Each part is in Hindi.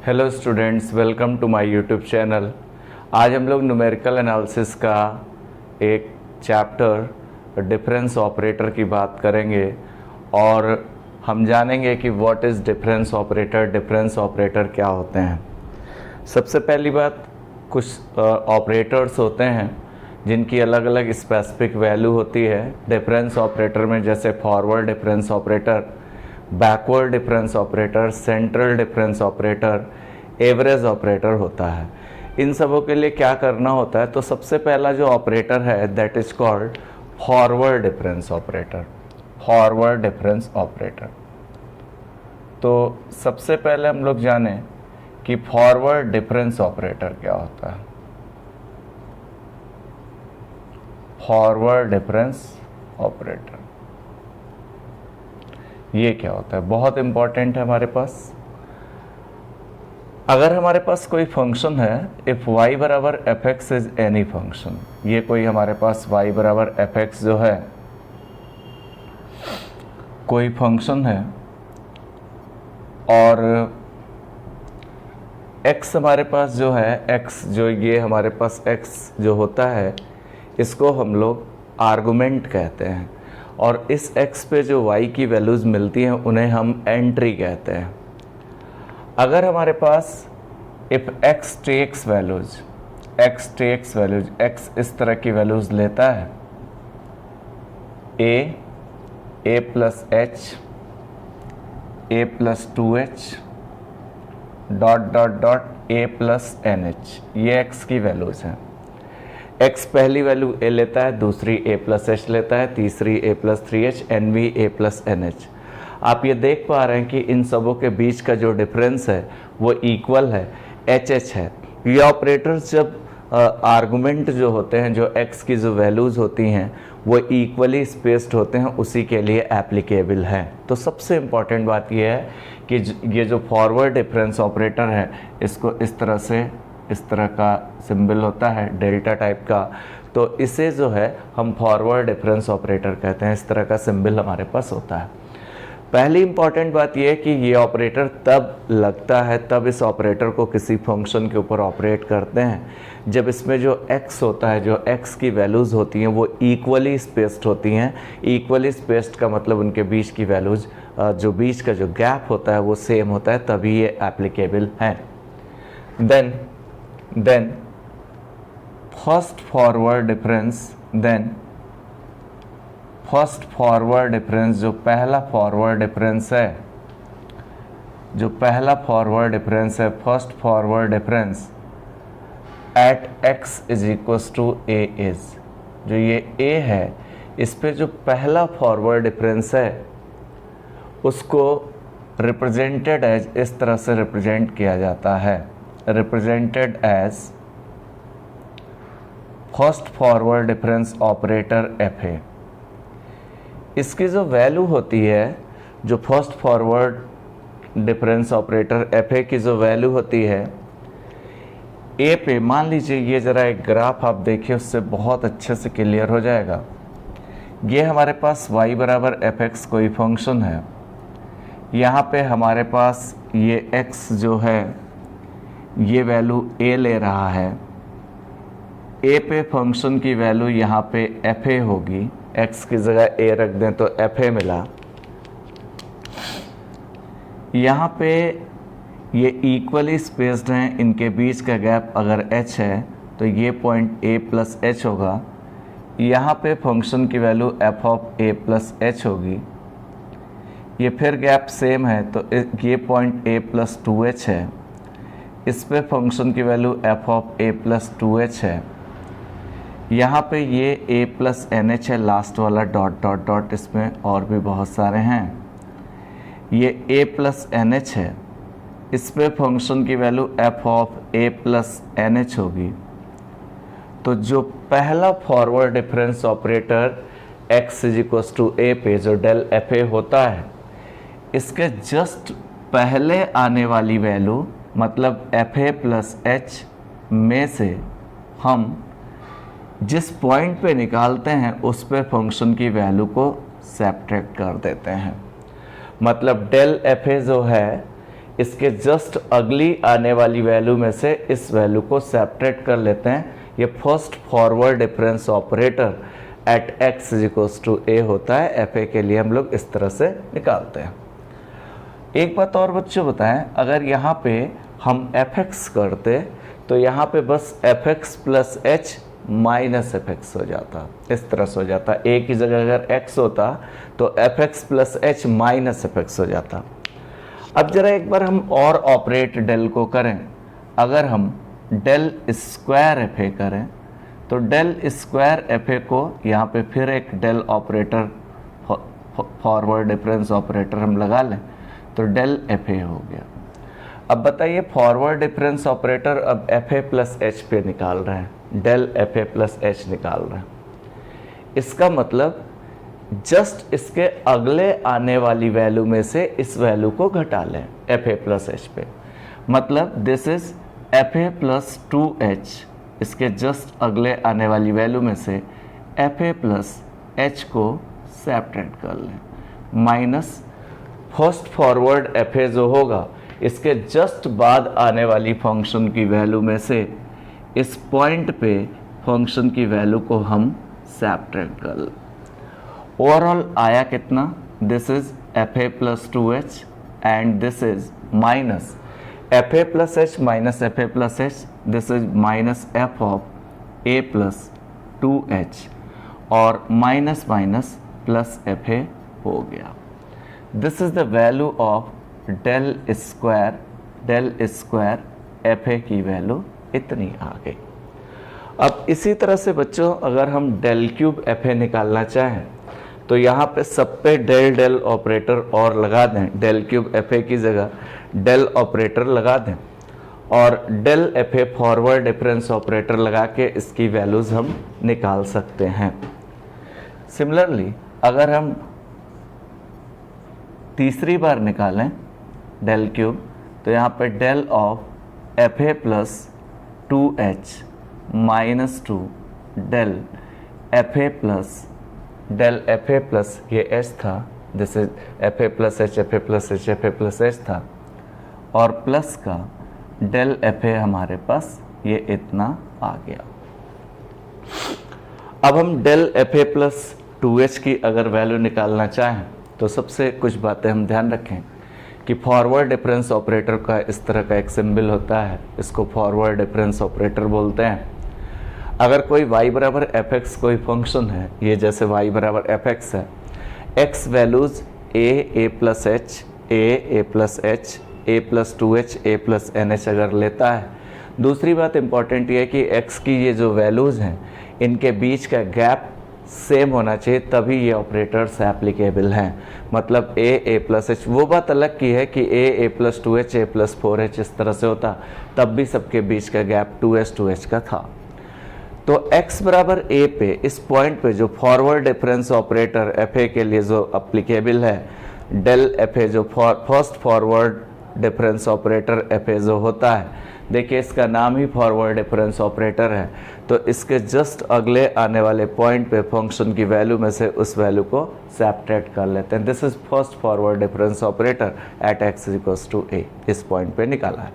Hello students, welcome to my YouTube channel. आज हम लोग न्यूमेरिकल एनालिसिस का एक चैप्टर डिफरेंस ऑपरेटर की बात करेंगे और हम जानेंगे कि व्हाट इज़ डिफरेंस ऑपरेटर क्या होते हैं। सबसे पहली बात, कुछ ऑपरेटर्स होते हैं जिनकी अलग अलग स्पेसिफिक वैल्यू होती है डिफरेंस ऑपरेटर में, जैसे forward difference operator, backward difference operator, central difference operator, average operator होता है। इन सबों के लिए क्या करना होता है, तो सबसे पहला जो ऑपरेटर है that is called forward difference operator. Forward difference operator, तो सबसे पहले हम लोग जाने कि फॉरवर्ड डिफरेंस ऑपरेटर क्या होता है। फॉरवर्ड डिफरेंस ऑपरेटर ये क्या होता है, बहुत इंपॉर्टेंट है हमारे पास। अगर हमारे पास कोई फंक्शन है, इफ y बराबर F x is any function, ये कोई हमारे पास y बराबर एफ एक्स जो है कोई फंक्शन है और x हमारे पास जो है x जो ये हमारे पास x जो होता है इसको हम लोग आर्गुमेंट कहते हैं और इस x पे जो y की वैल्यूज़ मिलती हैं उन्हें हम एंट्री कहते हैं। अगर हमारे पास if x takes values x इस तरह की वैल्यूज़ लेता है a plus h, a plus 2h dot dot dot a plus nh, ये x की वैल्यूज़ हैं। x पहली वैल्यू a लेता है, दूसरी a प्लस h लेता है, तीसरी a प्लस 3h, n भी a प्लस nh। आप ये देख पा रहे हैं कि इन सबों के बीच का जो डिफरेंस है वो इक्वल है, HH है। ये ऑपरेटर्स जब आर्गुमेंट जो होते हैं, जो x की जो वैल्यूज़ होती हैं वो इक्वली स्पेस्ड होते हैं, उसी के लिए एप्लीकेबल है। तो सबसे इम्पॉर्टेंट बात यह है कि ये जो फॉरवर्ड डिफरेंस ऑपरेटर है इसको इस तरह का सिंबल होता है डेल्टा टाइप का, तो इसे जो है हम फॉरवर्ड डिफरेंस ऑपरेटर कहते हैं। इस तरह का सिंबल हमारे पास होता है। पहली इंपॉर्टेंट बात यह है कि ये ऑपरेटर तब लगता है, तब इस ऑपरेटर को किसी फंक्शन के ऊपर ऑपरेट करते हैं जब इसमें जो x होता है, जो x की वैल्यूज़ होती हैं वो इक्वली स्पेस्ड होती हैं। इक्वली स्पेस्ड का मतलब उनके बीच की वैल्यूज़, जो बीच का जो गैप होता है वो सेम होता है, तभी ये एप्लीकेबल है। देन फर्स्ट फॉरवर्ड डिफरेंस, जो पहला फॉरवर्ड डिफरेंस है, first forward difference at x is equals to a is, जो ये a है इस पे जो पहला फॉरवर्ड डिफरेंस है उसको रिप्रेजेंटेड एज इस तरह से रिप्रेजेंट किया जाता है, represented as first forward difference operator FA। इसकी जो वैल्यू होती है, जो first forward difference operator FA की जो वैल्यू होती है A पे, मान लीजिए ये ज़रा एक ग्राफ आप देखिए, उससे बहुत अच्छे से क्लियर हो जाएगा। ये हमारे पास y बराबर एफ एक्स कोई फंक्शन है, यहाँ पे हमारे पास ये x जो है ये वैल्यू a ले रहा है। a पे फंक्शन की वैल्यू यहाँ पे FA होगी, x की जगह a रख दें तो FA मिला। यहाँ पे ये इक्वली स्पेस्ड हैं, इनके बीच का गैप अगर h है तो ये पॉइंट a प्लस h होगा। यहाँ पे फंक्शन की value f of a plus h होगी। ये फिर गैप सेम है तो ये पॉइंट a प्लस 2h है। इस पे फंक्शन की value f of a plus 2h है। यहाँ पे ये a प्लस nh है, लास्ट वाला डॉट डॉट डॉट, इसमें और भी बहुत सारे हैं। ये a प्लस nh है, इस पे फंक्शन की value f of a plus nh होगी। तो जो पहला forward difference operator x is equals to a पे जो डेल FA होता है, इसके जस्ट पहले आने वाली वैल्यू मतलब FA प्लस h में से हम जिस पॉइंट पे निकालते हैं उस पे फंक्शन की वैल्यू को सब्ट्रैक्ट कर देते हैं। मतलब डेल FA जो है इसके जस्ट अगली आने वाली वैल्यू में से इस वैल्यू को सेपरेट कर लेते हैं। ये first forward difference operator at x equals to a होता है। एफ ए के लिए हम लोग इस तरह से निकालते हैं। एक बात और बच्चों बताएं, अगर यहाँ पे हम fx करते तो यहाँ पे बस fx plus h minus fx हो जाता, इस तरह से हो जाता। a की जगह अगर x होता तो fx plus h minus fx हो जाता। अब जरा एक बार हम और ऑपरेट डेल को करें। अगर हम डेल स्क्वायर एफ ए करें तो डेल स्क्वायर एफ ए को यहाँ पे फिर एक del operator forward difference operator हम लगा लें तो डेल एफ ए हो गया। अब बताइए फॉरवर्ड डिफरेंस ऑपरेटर अब एफ ए प्लस एच पे निकाल रहे हैं, डेल एफ ए प्लस एच निकाल रहे हैं। इसका मतलब जस्ट इसके अगले आने वाली वैल्यू में से इस वैल्यू को घटा लें एफ ए प्लस एच पे। मतलब this is F A plus 2h, इसके जस्ट अगले आने वाली वैल्यू में से एफ ए प्लस एच को सेपरेट कर लें, minus first forward f a जो होगा इसके जस्ट बाद आने वाली फंक्शन की वैल्यू में से इस पॉइंट पे फंक्शन की वैल्यू को हम सेपरेट कर लें। ओवरऑल आया कितना? This is F A plus 2h and this is minus F A plus H minus F A plus H, this is minus F of A plus 2h और minus minus plus F A हो गया। This is the value of del square F A की वैल्यू इतनी आ गई। अब इसी तरह से बच्चों अगर हम डेल क्यूब एफ ए निकालना चाहें तो यहाँ पे सब पे डेल डेल ऑपरेटर और लगा दें, डेल क्यूब एफ ए की जगह डेल ऑपरेटर लगा दें और del F A forward difference operator लगा के इसकी वैल्यूज़ हम निकाल सकते हैं। सिमिलरली अगर हम तीसरी बार निकालें डेल क्यूब तो यहाँ पे del of F A plus 2h minus 2 del F A plus ये h था, this is F A plus H F A plus H F A plus H था और प्लस का डेल एफ ए हमारे पास ये इतना आ गया। अब हम डेल एफ ए प्लस 2h की अगर वैल्यू निकालना चाहें तो सबसे कुछ बातें हम ध्यान रखें कि फॉरवर्ड डिफरेंस ऑपरेटर का इस तरह का एक सिंबल होता है, इसको फॉरवर्ड डिफरेंस ऑपरेटर बोलते हैं। अगर कोई y बराबर एफ एक्स कोई फंक्शन है, ये जैसे y बराबर एफ एक्स है, x values A plus H A plus H A plus 2h A plus NH अगर लेता है। दूसरी बात इंपॉर्टेंट ये है कि x की ये जो वैल्यूज़ हैं इनके बीच का गैप सेम होना चाहिए, तभी ये ऑपरेटर्स एप्लीकेबल हैं। मतलब ए प्लस एच, वो बात अलग की है कि ए प्लस 2h ए प्लस 4h इस तरह से होता, तब भी सबके बीच का गैप 2h का था। तो x बराबर a पे इस पॉइंट पे जो forward difference operator F A के लिए जो अप्लीकेबल है, डेल एफ ए जो first forward difference operator F a जो होता है, देखिए इसका नाम ही फॉरवर्ड डिफरेंस ऑपरेटर है, तो इसके जस्ट अगले आने वाले पॉइंट पे फंक्शन की वैल्यू में से उस वैल्यू को सेपरेट कर लेते हैं। This is first forward difference operator at x equals to a, इस पॉइंट पे निकाला है।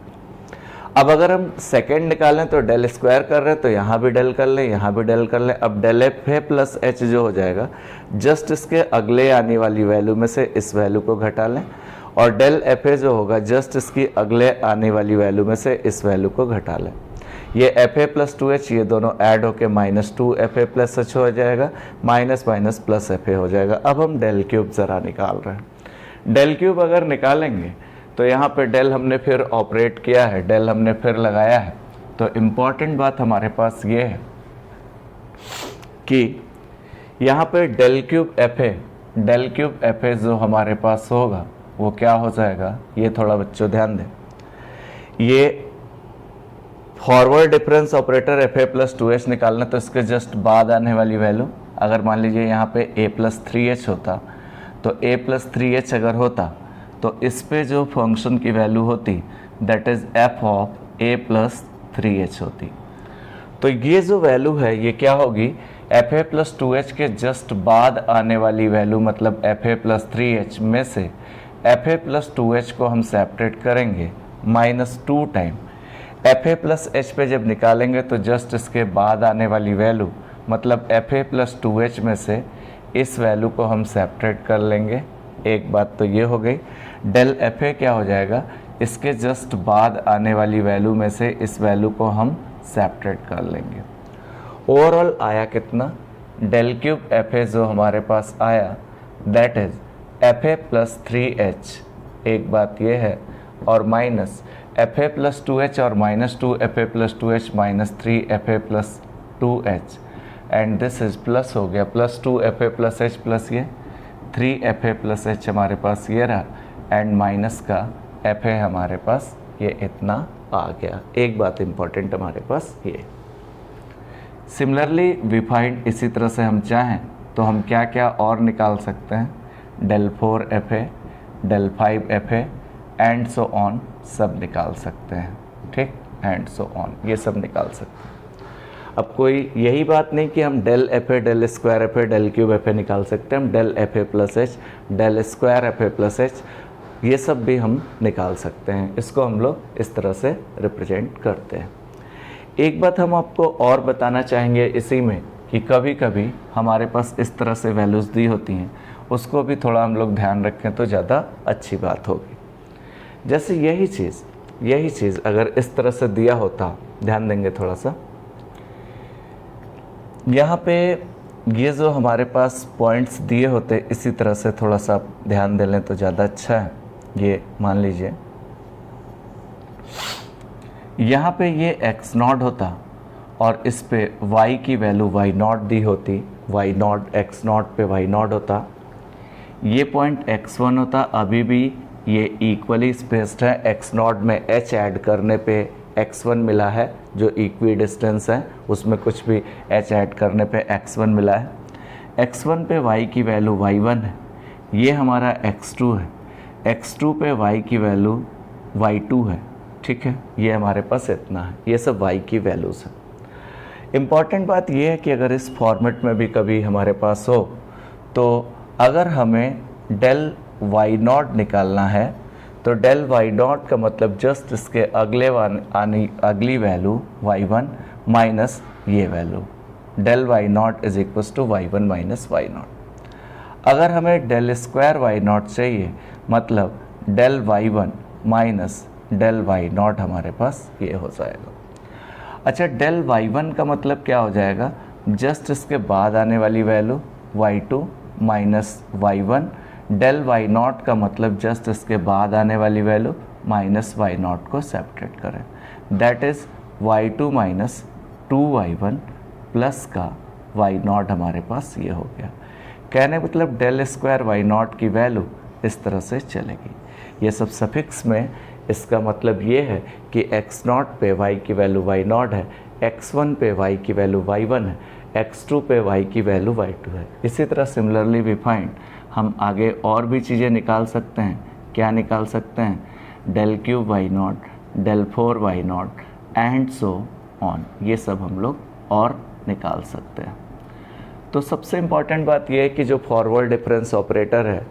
अब अगर हम सेकेंड निकालें तो डेल स्क्वायर कर रहे हैं तो यहाँ भी डेल कर लें, यहाँ भी डेल कर लें। अब डेल एफ ए प्लस एच जो हो जाएगा जस्ट इसके अगले आने वाली वैल्यू में से इस वैल्यू को घटा लें और डेल एफ ए जो होगा जस्ट इसकी अगले आने वाली वैल्यू में से इस वैल्यू को घटा लें। ये एफ ए प्लस 2h ये दोनों ऐड होके minus 2 F A plus H हो जाएगा, minus minus plus F A हो जाएगा। अब हम डेल क्यूब ज़रा निकाल रहे हैं। डेल क्यूब अगर निकालेंगे तो यहाँ पे डेल हमने फिर ऑपरेट किया है, डेल हमने फिर लगाया है। तो इम्पॉर्टेंट बात हमारे पास ये है कि यहाँ पे डेल क्यूब एफ ए जो हमारे पास होगा वो क्या हो जाएगा, ये थोड़ा बच्चों ध्यान दें। ये forward difference operator F A plus 2h निकालना, तो इसके जस्ट बाद आने वाली वैल्यू अगर मान लीजिए यहाँ पे a प्लस 3h होता, तो a प्लस 3h अगर होता तो इस पे जो फंक्शन की वैल्यू होती that is f of a plus 3h होती। तो ये जो वैल्यू है ये क्या होगी, एफ ए प्लस 2h के जस्ट बाद आने वाली वैल्यू, मतलब एफ ए प्लस 3h में से F A plus two H को हम सेपरेट करेंगे -2 time F A plus H पे जब निकालेंगे तो जस्ट इसके बाद आने वाली वैल्यू मतलब F A plus two H में से इस वैल्यू को हम सेपरेट कर लेंगे। एक बात तो ये हो गई। डेल एफ ए क्या हो जाएगा, इसके जस्ट बाद आने वाली वैल्यू में से इस वैल्यू को हम सेपरेट कर लेंगे। ओवरऑल आया कितना, डेल क्यूब एफ ए जो हमारे पास आया that is F A plus 3h, एक बात ये है, और माइनस एफ ए प्लस 2h और -2 F A plus 2h -3 F A plus 2h and this is plus हो गया +2 F A plus H plus ये 3 एफ ए प्लस एच हमारे पास ये रहा एंड माइनस का एफ ए हमारे पास ये इतना आ गया। एक बात इम्पॉर्टेंट हमारे पास ये। सिमिलरली वी फाइंड, इसी तरह से हम चाहें तो हम क्या क्या और निकाल सकते हैं, del 4 F A, del 5 F A and so on सब निकाल सकते हैं, ठीक, एंड सो ऑन ये सब निकाल सकते हैं। अब कोई यही बात नहीं कि हम del F A, del square F A, del cube F A निकाल सकते हैं, हम del F A plus H, del square F A plus H ये सब भी हम निकाल सकते हैं। इसको हम लोग इस तरह से रिप्रेजेंट करते हैं। एक बात हम आपको और बताना चाहेंगे इसी में कि कभी कभी हमारे पास इस तरह से वैल्यूज़ दी होती हैं, उसको भी थोड़ा हम लोग ध्यान रखें तो ज़्यादा अच्छी बात होगी। जैसे यही चीज़ अगर इस तरह से दिया होता, ध्यान देंगे थोड़ा सा, यहाँ पे ये जो हमारे पास पॉइंट्स दिए होते इसी तरह से थोड़ा सा ध्यान दे लें तो ज़्यादा अच्छा है। ये मान लीजिए यहाँ पे ये x नॉट होता और इस पे y की वैल्यू y नॉट दी होती, y नॉट x नॉट पे y नॉट होता, ये पॉइंट x1 होता। अभी भी ये इक्वली स्पेस्ड है, x नॉट में h ऐड करने पे x1 मिला है जो इक्वी डिस्टेंस है, उसमें कुछ भी h ऐड करने पे x1 मिला है। x1 पे y की वैल्यू y1 है, ये हमारा x2 है, x2 पे y की वैल्यू y2 है, ठीक है, ये हमारे पास इतना है। ये सब y की वैल्यूज़ हैं। इम्पॉर्टेंट बात ये है कि अगर इस फॉर्मेट में भी कभी हमारे पास हो तो अगर हमें डेल y नॉट निकालना है तो डेल y नॉट का मतलब जस्ट इसके अगली वैल्यू y1 माइनस ये value, del y nought is equal to y1 minus y nought. अगर हमें डेल स्क्वायर y नॉट चाहिए मतलब del y1 minus del y nought हमारे पास ये हो जाएगा। अच्छा, डेल y1 का मतलब क्या हो जाएगा, जस्ट इसके बाद आने वाली value y2 minus y1, del y nought का मतलब जस्ट इसके बाद आने वाली वैल्यू माइनस y नॉट को सेपरेट करें, that is y2 minus 2y1 plus का y नॉट हमारे पास ये हो गया। कहने मतलब डेल स्क्वायर y नॉट की वैल्यू इस तरह से चलेगी। ये सब सफिक्स में, इसका मतलब ये है कि x नॉट पे y की वैल्यू y नॉट है, x1 पे y की वैल्यू y1 है, x2 पे y की वैल्यू y2 है। इसी तरह सिमिलरली वी फाइंड, हम आगे और भी चीज़ें निकाल सकते हैं। क्या निकाल सकते हैं, del cube y nought, del 4y nought and so on, ये सब हम लोग और निकाल सकते हैं। तो सबसे इम्पॉर्टेंट बात यह है कि जो फॉरवर्ड डिफरेंस ऑपरेटर है,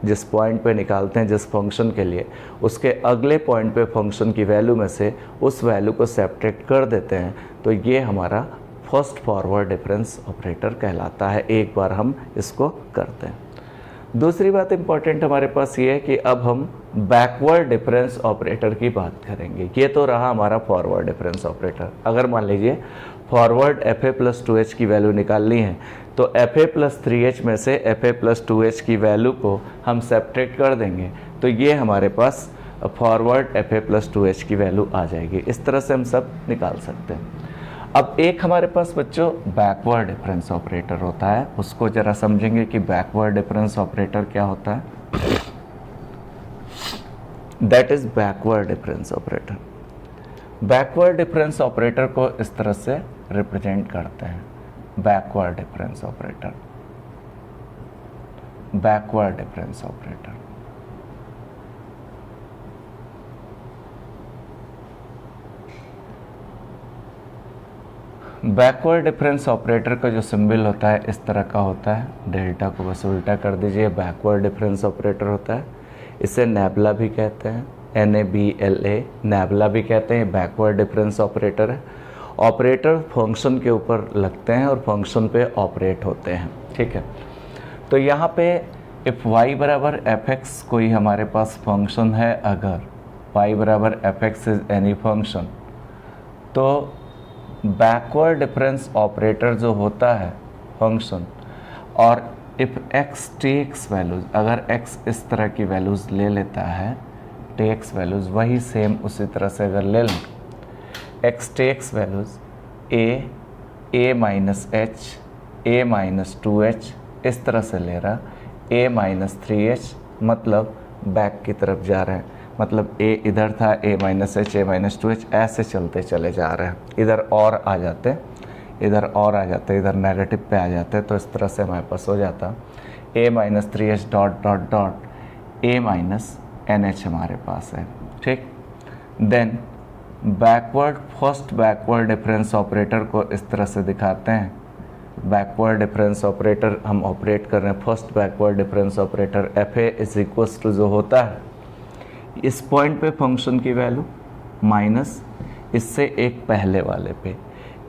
जिस पॉइंट पे निकालते हैं जिस फंक्शन के लिए, उसके अगले पॉइंट पे फंक्शन की वैल्यू में से उस वैल्यू को सेपरेट कर देते हैं, तो ये हमारा फर्स्ट फॉरवर्ड डिफरेंस ऑपरेटर कहलाता है। एक बार हम इसको करते हैं। दूसरी बात इम्पॉर्टेंट हमारे पास ये है कि अब हम बैकवर्ड डिफरेंस ऑपरेटर की बात करेंगे। ये तो रहा हमारा फॉरवर्ड डिफरेंस ऑपरेटर। अगर मान लीजिए फॉरवर्ड एफ ए प्लस 2h की वैल्यू निकालनी है तो एफ ए प्लस 3h में से एफ ए प्लस 2h की वैल्यू को हम सेपरेट कर देंगे, तो ये हमारे पास फॉरवर्ड एफ ए प्लस 2h की वैल्यू आ जाएगी। इस तरह से हम सब निकाल सकते हैं। अब एक हमारे पास बच्चों बैकवर्ड डिफरेंस ऑपरेटर होता है, उसको ज़रा समझेंगे कि बैकवर्ड डिफरेंस ऑपरेटर क्या होता है। That is backward difference operator. Backward difference operator को इस तरह से रिप्रेजेंट करते हैं, backward difference operator, backward difference operator. Backward difference operator का जो सिंबल होता है इस तरह का होता है, डेल्टा को बस उल्टा कर दीजिए, बैकवर्ड डिफरेंस ऑपरेटर होता है। इसे नैबला भी कहते हैं, NABLA, नैबला भी कहते हैं। बैकवर्ड डिफरेंस ऑपरेटर है। ऑपरेटर फंक्शन के ऊपर लगते हैं और फंक्शन पे ऑपरेट होते हैं, ठीक है। तो यहाँ पे इफ़ y बराबर fx कोई हमारे पास फंक्शन है, अगर y बराबर fx इज एनी फंक्शन, तो बैकवर्ड डिफरेंस ऑपरेटर जो होता है फंक्शन, और इफ़ x टेक्स वैल्यूज़, अगर x इस तरह की वैल्यूज़ ले लेता है, टेक्स वैल्यूज़, वही सेम उसी तरह से अगर ले लें, x takes values a minus h, a minus 2h, इस तरह से ले रहा, a माइनस 3h, मतलब बैक की तरफ जा रहे हैं, मतलब a इधर था, a minus h, a minus 2h, ऐसे चलते चले जा रहे हैं। इधर और आ जाते, इधर और आ जाते, इधर नेगेटिव पे आ जाते, तो इस तरह से हमारे पास हो जाता a minus 3h dot dot dot a minus NH हमारे पास है, ठीक। Then backward, first backward difference operator को इस तरह से दिखाते हैं। बैकवर्ड डिफरेंस ऑपरेटर हम ऑपरेट कर रहे हैं, first backward difference operator FA is equals to जो होता है, इस पॉइंट पे फंक्शन की वैल्यू माइनस इससे एक पहले वाले पे,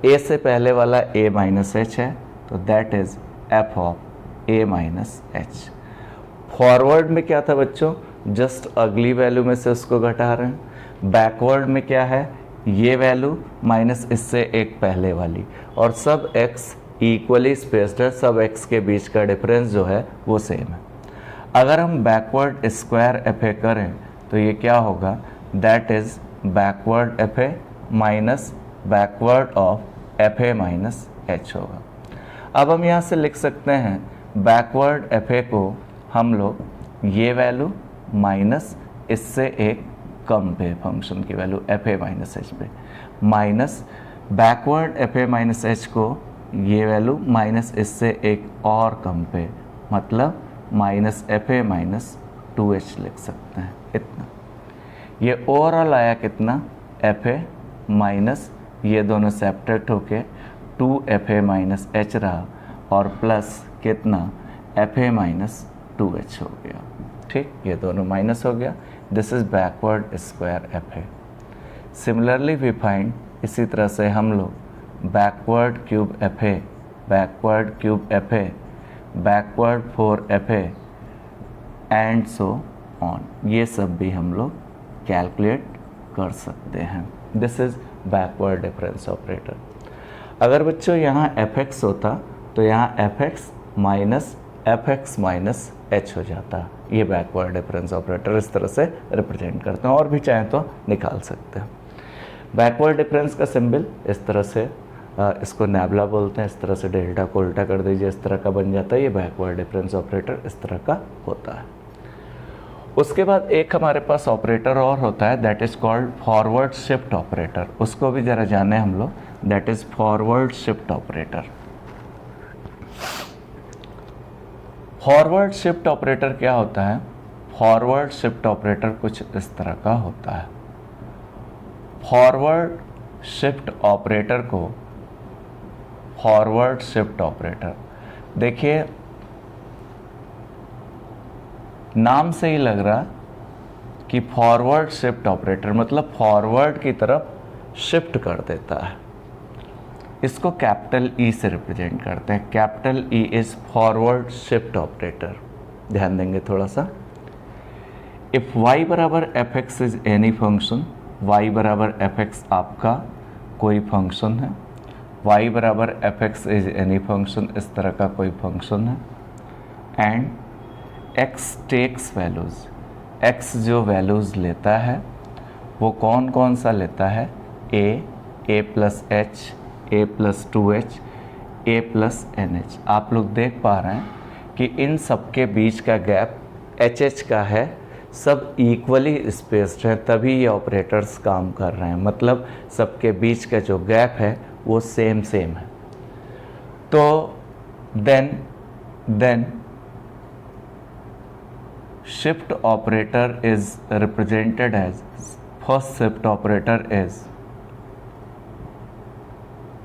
a से पहले वाला a माइनस h है, तो that is f of a minus h। Forward में क्या था बच्चों, जस्ट अगली वैल्यू में से उसको घटा रहे हैं। बैकवर्ड में क्या है, ये वैल्यू माइनस इससे एक पहले वाली, और सब x इक्वली स्पेस्ड है, सब x के बीच का डिफरेंस जो है वो सेम है। अगर हम बैकवर्ड स्क्वायर FA करें तो ये क्या होगा, that is backward FA minus backward of FA minus h होगा। अब हम यहाँ से लिख सकते हैं बैकवर्ड FA को हम लोग ये वैल्यू माइनस इससे एक कम पे फंक्शन की वैल्यू FA माइनस h पे, minus backward FA minus h को ये वैल्यू माइनस इससे एक और कम पे, मतलब माइनस FA माइनस 2h लिख सकते हैं, इतना। ये ओवरऑल आया कितना, FA माइनस ये दोनों सेपरेट होके 2FA माइनस h रहा, और प्लस कितना FA माइनस 2h हो गया, ठीक। ये दोनों माइनस हो गया, this is backward square FA। Similarly we find, इसी तरह से हम लोग backward cube FA, backward cube FA, backward 4FA and so on, ये सब भी हम लोग कैलकुलेट कर सकते हैं। This is backward difference operator. अगर बच्चों यहाँ fx होता तो यहाँ fx minus fx minus h हो जाता। ये बैकवर्ड डिफरेंस ऑपरेटर इस तरह से रिप्रेजेंट करते हैं, और भी चाहें तो निकाल सकते हैं। बैकवर्ड डिफरेंस का सिंबल इस तरह से, इसको नैबला बोलते हैं, इस तरह से डेल्टा को उल्टा कर दीजिए, इस तरह का बन जाता है। ये बैकवर्ड डिफरेंस ऑपरेटर इस तरह का होता है। उसके बाद एक हमारे पास ऑपरेटर और होता है, that is called forward shift operator. उसको भी जरा जाने हम लोग, that is forward shift operator. Forward shift operator क्या होता है, फॉरवर्ड शिफ्ट ऑपरेटर कुछ इस तरह का होता है। फॉरवर्ड शिफ्ट ऑपरेटर को, फॉरवर्ड शिफ्ट ऑपरेटर, देखिए नाम से ही लग रहा कि फॉरवर्ड शिफ्ट ऑपरेटर मतलब फॉरवर्ड की तरफ शिफ्ट कर देता है। इसको कैपिटल ई से रिप्रेजेंट करते हैं। Capital E is forward shift operator. ध्यान देंगे थोड़ा सा। इफ y बराबर F x is any function, y बराबर एफ एक्स आपका कोई फंक्शन है, y बराबर F x is any function, इस तरह का कोई फंक्शन है, and x takes values, x जो वैल्यूज़ लेता है वो कौन कौन सा लेता है, a plus h, a plus 2h, a plus NH। आप लोग देख पा रहे हैं कि इन सब के बीच का गैप HH का है, सब इक्वली स्पेस्ड है, तभी ये ऑपरेटर्स काम कर रहे हैं। मतलब सबके बीच का जो गैप है वो सेम है। तो then shift operator is represented as, first shift operator is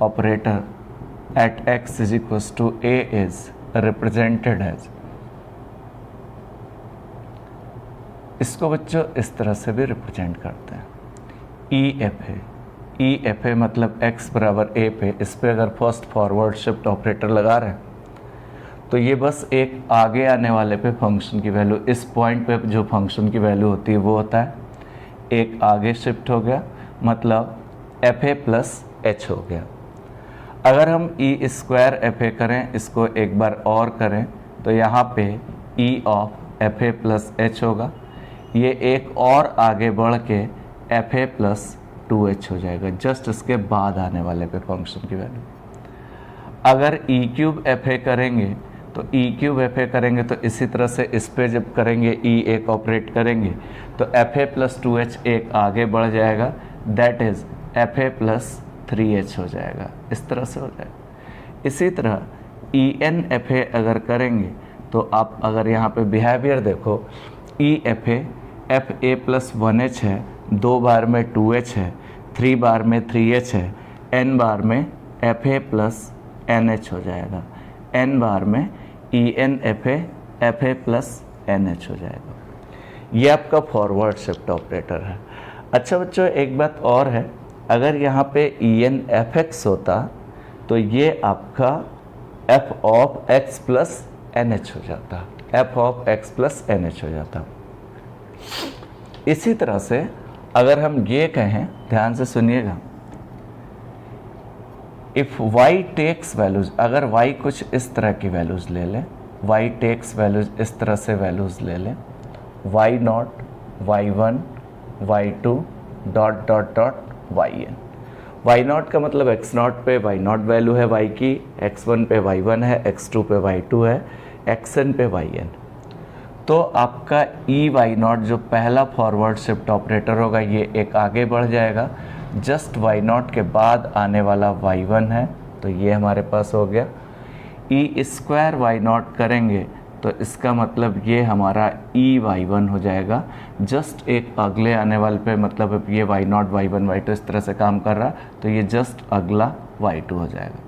operator at x is equals to a is represented as इसको बच्चों इस तरह से भी रिप्रेजेंट करते हैं, ई एफ ए। ई एफ ए मतलब x बराबर a पे, इस पे अगर फर्स्ट फॉरवर्ड शिफ्ट ऑपरेटर लगा रहे हैं तो ये बस एक आगे आने वाले पे फंक्शन की वैल्यू, इस पॉइंट पे जो फंक्शन की वैल्यू होती है वो होता है, एक आगे शिफ्ट हो गया मतलब एफ ए प्लस एच हो गया। अगर हम ई स्क्वायर एफ ए करें, इसको एक बार और करें तो यहाँ पे ई of F A plus H होगा, ये एक और आगे बढ़ के एफ ए प्लस 2h हो जाएगा, जस्ट इसके बाद आने वाले पे फंक्शन की वैल्यू। अगर ई क्यूब एफ ए करेंगे तो ई क्यूब एफ ए करेंगे तो इसी तरह से इस पे जब करेंगे ई एक ऑपरेट करेंगे तो एफ ए प्लस 2h एक आगे बढ़ जाएगा, that is F A plus 3h हो जाएगा, इस तरह से हो जाएगा। इसी तरह ई एन एफ ए अगर करेंगे तो आप अगर यहाँ पे बिहेवियर देखो, ई एफ ए प्लस 1h है, 2 बार में 2h है, 3 बार में 3h है, n बार में एफ ए प्लस एन एच हो जाएगा, n बार में E N F A plus N H हो जाएगा। ये आपका फॉरवर्ड शिफ्ट ऑपरेटर है। अच्छा बच्चों एक बात और है, अगर यहाँ पे ई एन एफ एक्स होता तो ये आपका F of X plus N H हो जाता, F of X plus N H हो जाता। इसी तरह से अगर हम ये कहें, ध्यान से सुनिएगा, इफ y टेक्स वैल्यूज, अगर y कुछ इस तरह की वैल्यूज ले लें, y टेक्स वैल्यूज इस तरह से वैल्यूज ले लें, y0, y1, y2 dot dot dot yn। y0 का मतलब x0 पे y0 वैल्यू है y की, x1 पे y1 है, x2 पे y2 है, xn पे yn। तो आपका ई वाई नॉट जो पहला फॉरवर्ड शिफ्ट ऑपरेटर होगा ये एक आगे बढ़ जाएगा, जस्ट वाई नॉट के बाद आने वाला वाई वन है तो ये हमारे पास हो गया। ई स्क्वायर वाई नॉट करेंगे तो इसका मतलब ये हमारा ई वाई वन हो जाएगा, जस्ट एक अगले आने वाले पे, मतलब ये Y nought Y one Y two इस तरह से काम कर रहा तो ये जस्ट अगला वाई टू हो जाएगा।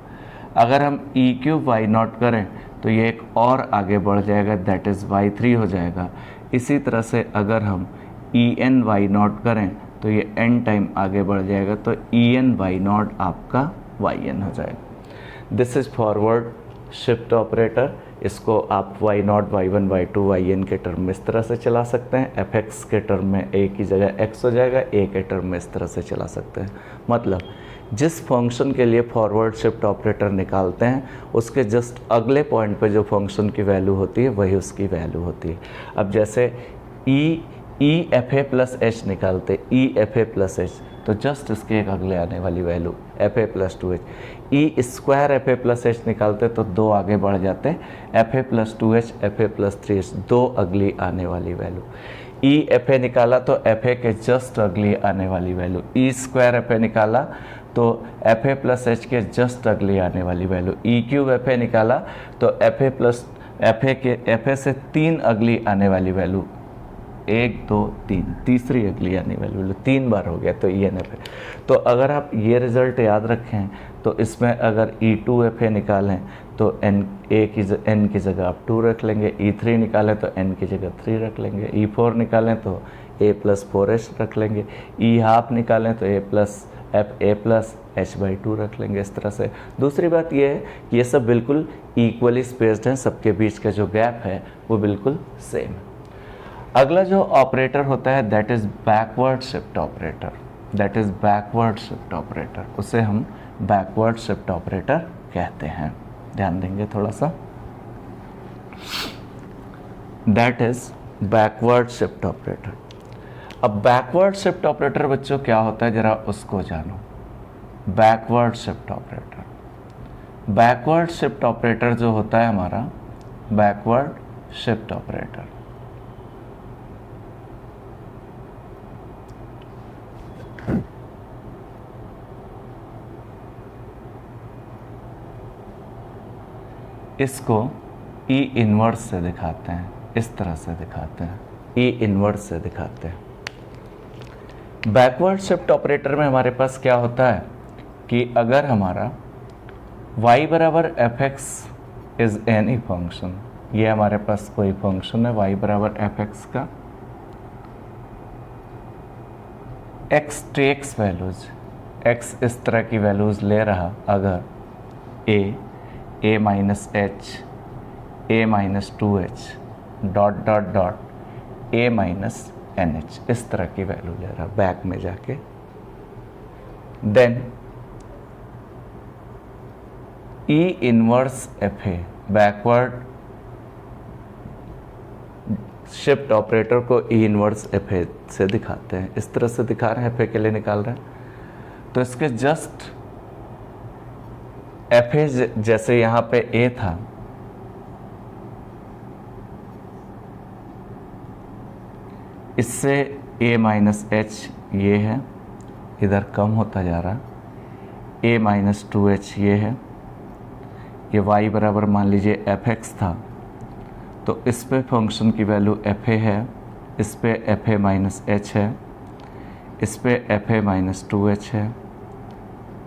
अगर हम ई क्यूब वाई नॉट करें तो ये एक और आगे बढ़ जाएगा, दैट इज़ y3 हो जाएगा। इसी तरह से अगर हम ई एन वाई नॉट करें तो ये n टाइम आगे बढ़ जाएगा, तो ई एन वाई नॉट आपका yn हो जाएगा। This is forward shift operator. इसको आप y0, y1, y2, yn के टर्म में इस तरह से चला सकते हैं, fx के टर्म में a की जगह x हो जाएगा, a के टर्म में इस तरह से चला सकते हैं। मतलब जिस फंक्शन के लिए फॉरवर्ड शिफ्ट ऑपरेटर निकालते हैं उसके जस्ट अगले पॉइंट पे जो फंक्शन की वैल्यू होती है वही उसकी वैल्यू होती है। अब जैसे ई एफ ए प्लस एच निकालते, ई एफ ए प्लस एच, तो जस्ट इसके एक अगले आने वाली value f A plus 2h। E square F A plus h निकालते तो 2 आगे बढ़ जाते, एफ ए प्लस 2h, एफ ए प्लस 3h, 2 अगली आने वाली वैल्यू। ई एफ ए निकाला तो एफ ए के जस्ट अगली आने वाली value, E square F A निकाला तो एफ ए प्लस एच के जस्ट अगली आने वाली वैल्यू, ई क्यूब एफ ए निकाला तो एफ ए प्लस एफ ए से 3 अगली आने वाली वैल्यू, 1 2 3, तीसरी अगली आने वाली वैल्यू 3 बार हो गया तो ई एन एफ ए। तो अगर आप ये रिज़ल्ट याद रखें तो इसमें अगर ई टू एफ ए निकालें तो एन की जगह आप 2 रख लेंगे, ई थ्री निकालें तो एन की जगह 3 रख लेंगे, ई फोर निकालें तो ए प्लस 4h रख लेंगे, ई हाफ निकालें तो ए प्लस एच बाई 2 रख लेंगे, इस तरह से। दूसरी बात ये है कि ये सब बिल्कुल इक्वली स्पेस्ड हैं, सबके बीच का जो गैप है वो बिल्कुल सेम है। अगला जो ऑपरेटर होता है that is backward shift operator, that is backward shift operator, उसे हम बैकवर्ड शिफ्ट ऑपरेटर कहते हैं। ध्यान देंगे थोड़ा सा, that is backward shift operator. अब बैकवर्ड शिफ्ट ऑपरेटर बच्चों क्या होता है ज़रा उसको जानो। Backward shift operator, backward shift operator जो होता है हमारा, बैकवर्ड शिफ्ट ऑपरेटर इसको ई इनवर्स से दिखाते हैं, इस तरह से दिखाते हैं, ई इनवर्स से दिखाते हैं। बैकवर्ड शिफ्ट ऑपरेटर में हमारे पास क्या होता है कि अगर हमारा y बराबर F x is any function, ये हमारे पास कोई फंक्शन है y बराबर एफ एक्स का, एक्स टेक्स वैल्यूज, एक्स इस तरह की वैल्यूज ले रहा अगर a minus h, a minus 2h dot dot dot a minus N h, इस तरह की वैल्यू ले रहा बैक में जाके, then E inverse f a, backward shift operator को ई इनवर्स एफ ए से दिखाते हैं, इस तरह से दिखा रहे हैं, एफ ए के लिए निकाल रहे हैं। तो इसके जस्ट एफ ए जैसे यहाँ पे ए था, इससे ए माइनस एच ये है, इधर कम होता जा रहा, ए माइनस 2h ये है, ये y बराबर मान लीजिए एफ एक्स था, तो इस पे फंक्शन की वैल्यू एफ ए है, इस पे एफ ए माइनस एच है, इस पे एफ ए माइनस 2h है।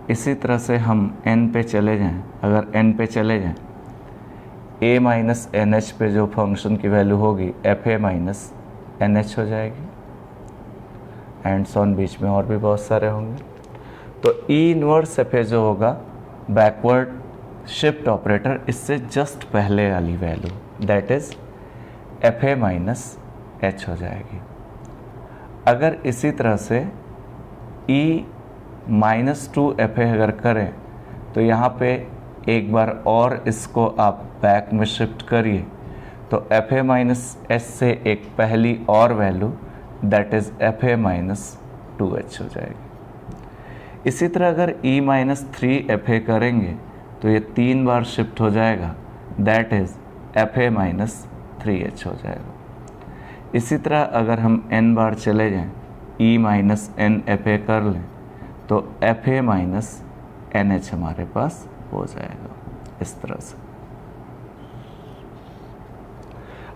इसी तरह से हम n पे चले जाएं, अगर n पे चले जाएं, a माइनस एन एच पे जो फंक्शन की वैल्यू होगी F A minus N H हो जाएगी, एंड सॉन बीच में और भी बहुत सारे होंगे। तो ई इनवर्स एफ ए जो होगा बैकवर्ड शिफ्ट ऑपरेटर, इससे जस्ट पहले वाली value that is F A minus H हो जाएगी। अगर इसी तरह से ई माइनस 2 अगर करें तो यहाँ पे एक बार और इसको आप बैक में शिफ्ट करिए, तो एफ ए माइनस एच से एक पहली और value that is F A minus 2h हो जाएगी। इसी तरह अगर ई माइनस 3 करेंगे तो ये 3 बार शिफ्ट हो जाएगा, that is F A minus 3h हो जाएगा। इसी तरह अगर हम n बार चले जाएं, E minus N F A कर लें, तो F A minus N H हमारे पास हो जाएगा इस तरह से।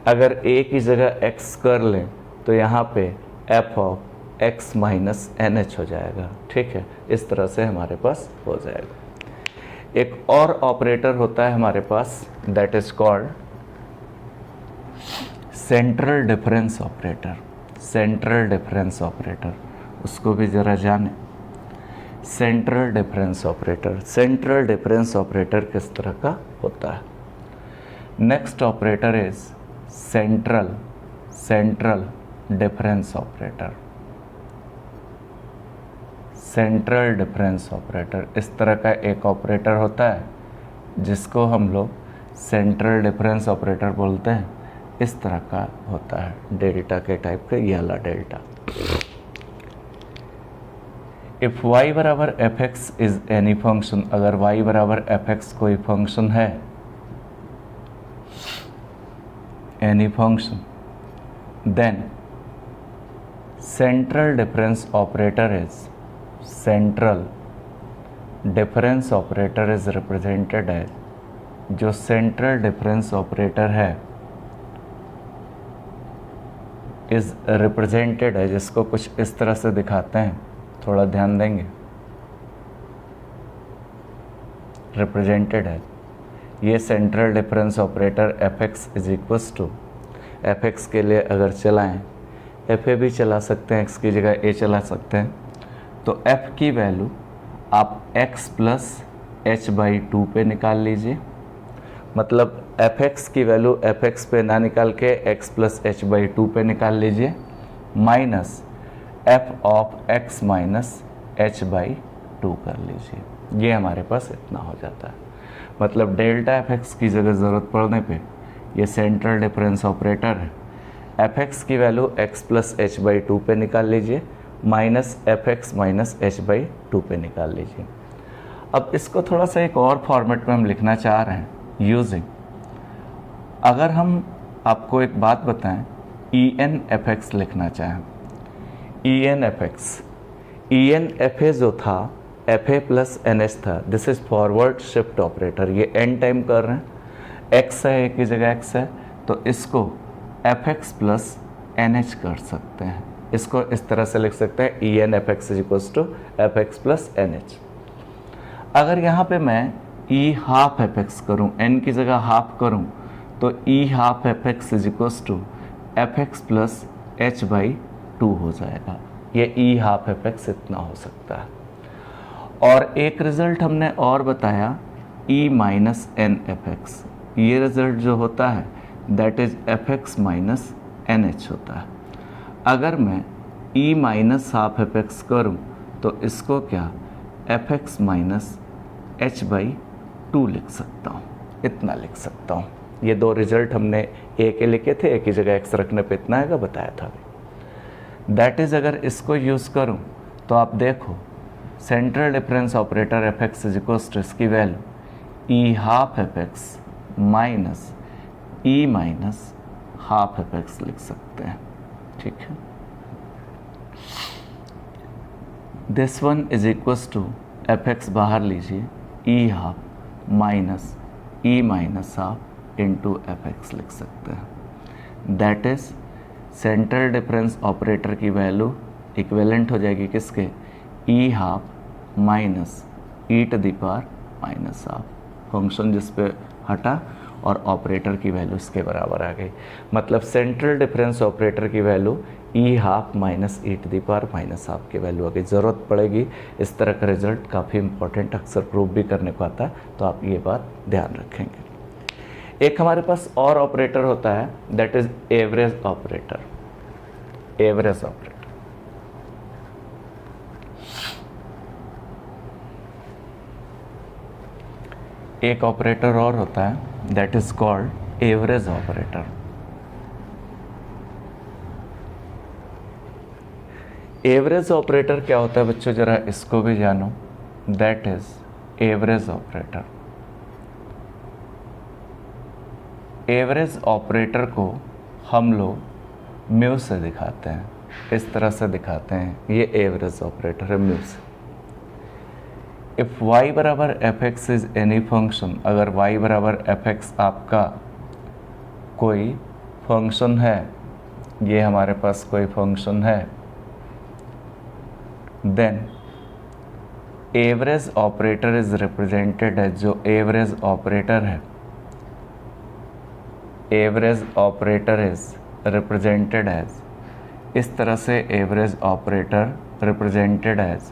अगर a की जगह x कर लें तो यहाँ पे F of x minus N H हो जाएगा, ठीक है, इस तरह से हमारे पास हो जाएगा। एक और ऑपरेटर होता है हमारे पास that is called central difference operator. Central difference operator, उसको भी ज़रा जाने। Central difference operator, central difference operator किस तरह का होता है? Next operator is central difference operator. Central difference operator इस तरह का एक ऑपरेटर होता है जिसको हम लोग सेंट्रल डिफरेंस ऑपरेटर बोलते हैं। इस तरह का होता है, डेल्टा के टाइप का, ये वाला डेल्टा। इफ y बराबर F x is any function, अगर y बराबर एफ एक्स कोई फंक्शन है, any function, then central difference operator is, central difference operator is represented as, जो सेंट्रल डिफरेंस ऑपरेटर है इज रिप्रेजेंटेड है, जिसको कुछ इस तरह से दिखाते हैं, थोड़ा ध्यान देंगे। रिप्रेजेंटेड है ये central difference operator F x is equals to, F X के लिए अगर चलाएं, एफ ए भी चला सकते हैं, एक्स की जगह ए चला सकते हैं, तो एफ की वैल्यू आप x प्लस एच बाई 2 पे निकाल लीजिए। मतलब एफ एक्स की वैल्यू एफ एक्स पे ना निकाल के x प्लस एच बाई 2 पे निकाल लीजिए, minus F of x minus H by 2 कर लीजिए। ये हमारे पास इतना हो जाता है। मतलब डेल्टा एफ एक्स की जगह ज़रूरत पड़ने पे ये सेंट्रल डिफरेंस ऑपरेटर है, एफ एक्स की value x plus H by 2 पे निकाल लीजिए, minus f x minus H by 2 पे निकाल लीजिए। अब इसको थोड़ा सा एक और फॉर्मेट में हम लिखना चाह रहे हैं यूजिंग, अगर हम आपको एक बात बताएं, ई एन एफ एक्स लिखना चाहें, E N F x, E N F a जो था एफ ए प्लस एन एच था, this is forward shift operator. ये एन टाइम कर रहे हैं, एक्स है एक की जगह एक्स है, तो इसको F x plus N H कर सकते हैं। इसको इस तरह से लिख सकते हैं, E N F x is equals to F x plus N h. अगर यहाँ पे मैं ई हाफ एफ एक्स करूँ, एन की जगह हाफ करूँ, तो E half F x is equals to F x plus H by 2 हो जाएगा। ये ई हाफ एफ एक्स इतना हो सकता है। और एक रिज़ल्ट हमने और बताया E minus N F X, ये रिज़ल्ट जो होता है that is F x minus N H होता है। अगर मैं E minus half F x करूँ तो इसको क्या F x minus H by 2 लिख सकता हूँ, इतना लिख सकता हूँ। ये दो रिजल्ट हमने ए के लिखे थे, एक ही जगह एक्स रखने पे इतना आएगा बताया था अभी। दैट इज़ अगर इसको यूज़ करूँ तो आप देखो central difference operator F x is equals to इसकी value E half F x minus E minus half F x लिख सकते हैं, ठीक है। This one is equals to F x बाहर लीजिए E half minus E minus half into f x लिख सकते हैं। That is central difference operator की वैल्यू इक्विवेलेंट हो जाएगी किसके, E half minus E to the power minus half, function जिस पे हटा और ऑपरेटर की वैल्यू इसके बराबर आ गई। मतलब सेंट्रल डिफरेंस ऑपरेटर की value E half minus E to the power minus half की वैल्यू आ गई। ज़रूरत पड़ेगी इस तरह का रिजल्ट, काफ़ी इंपॉर्टेंट, अक्सर प्रूव भी करने को आता है, तो आप ये बात ध्यान रखेंगे। एक हमारे पास और ऑपरेटर होता है that is average operator, average operator. एक ऑपरेटर और होता है that is called average operator. Average operator क्या होता है बच्चों, जरा इसको भी जानो। That is average operator. Average operator को हम लोग म्यू से दिखाते हैं, इस तरह से दिखाते हैं, ये एवरेज ऑपरेटर है म्यू से। इफ y बराबर F x is any function, अगर y बराबर एफ एक्स आपका कोई फंक्शन है, ये हमारे पास कोई फंक्शन है, then average operator is represented as, जो एवरेज ऑपरेटर है, average operator is represented as, इस तरह से एवरेज ऑपरेटर रिप्रेजेंटेड एज,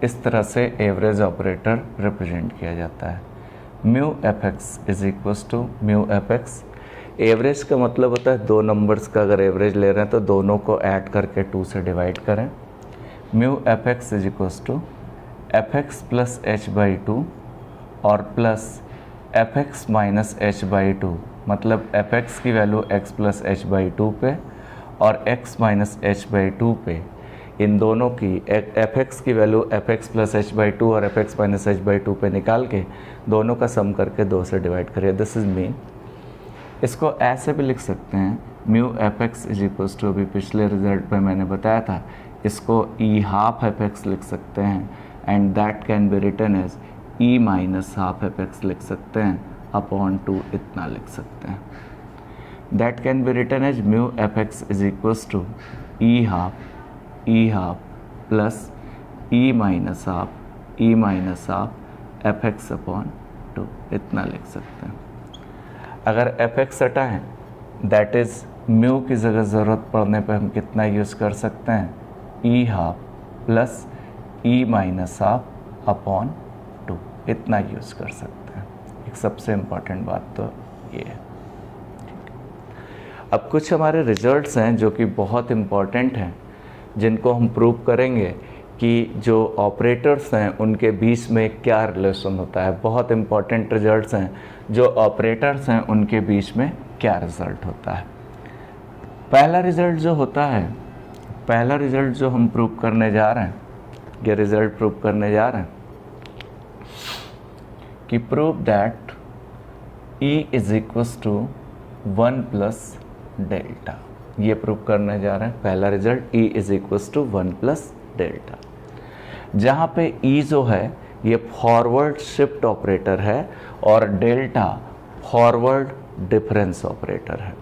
इस तरह से एवरेज ऑपरेटर रिप्रेजेंट किया जाता है। Mu F x is equals to mu F X. Average का मतलब होता है दो नंबर्स का अगर एवरेज ले रहे हैं तो दोनों को ऐड करके 2 से डिवाइड करें। Mu F x is equals to F x plus H by 2 और plus F x minus H by 2, मतलब एफ एक्स की value X plus H by 2 पे और एक्स माइनस एच बाई 2 पे, इन दोनों की एफ एक्स की value F x plus H by 2 और F x minus H by 2 पे निकाल के दोनों का सम करके 2 से डिवाइड करिए। This is mean. इसको ऐसे भी लिख सकते हैं mu F x is equals to, अभी पिछले रिजल्ट में मैंने बताया था, इसको ई हाफ एफ एक्स लिख सकते हैं and that can be written as E minus half F x लिख सकते हैं अपॉन 2, इतना लिख सकते हैं। That can be written as mu F x is equals to E half plus E minus half F X upon 2, इतना लिख सकते हैं। अगर एफ एक्स हटाएं दैट इज़ म्यू की जगह ज़रूरत पड़ने पे हम कितना यूज़ कर सकते हैं, ई half plus E minus half upon 2, इतना यूज़ कर सकते हैं। एक सबसे इम्पॉर्टेंट बात तो ये है। अब कुछ हमारे रिजल्ट्स हैं जो कि बहुत इम्पॉर्टेंट हैं, जिनको हम प्रूव करेंगे कि जो ऑपरेटर्स हैं उनके बीच में क्या रिलेशन होता है। बहुत इम्पॉर्टेंट रिजल्ट्स हैं, जो ऑपरेटर्स हैं उनके बीच में क्या रिजल्ट होता है। पहला रिजल्ट जो होता है, पहला रिजल्ट जो हम प्रूव करने जा रहे हैं, ये रिजल्ट प्रूव करने जा रहे हैं कि prove that E is equals to 1 plus delta. ये प्रूव करने जा रहे हैं पहला result, E is equals to 1 plus delta, जहाँ पे E जो है ये फॉरवर्ड शिफ्ट ऑपरेटर है और डेल्टा फॉरवर्ड डिफरेंस ऑपरेटर है।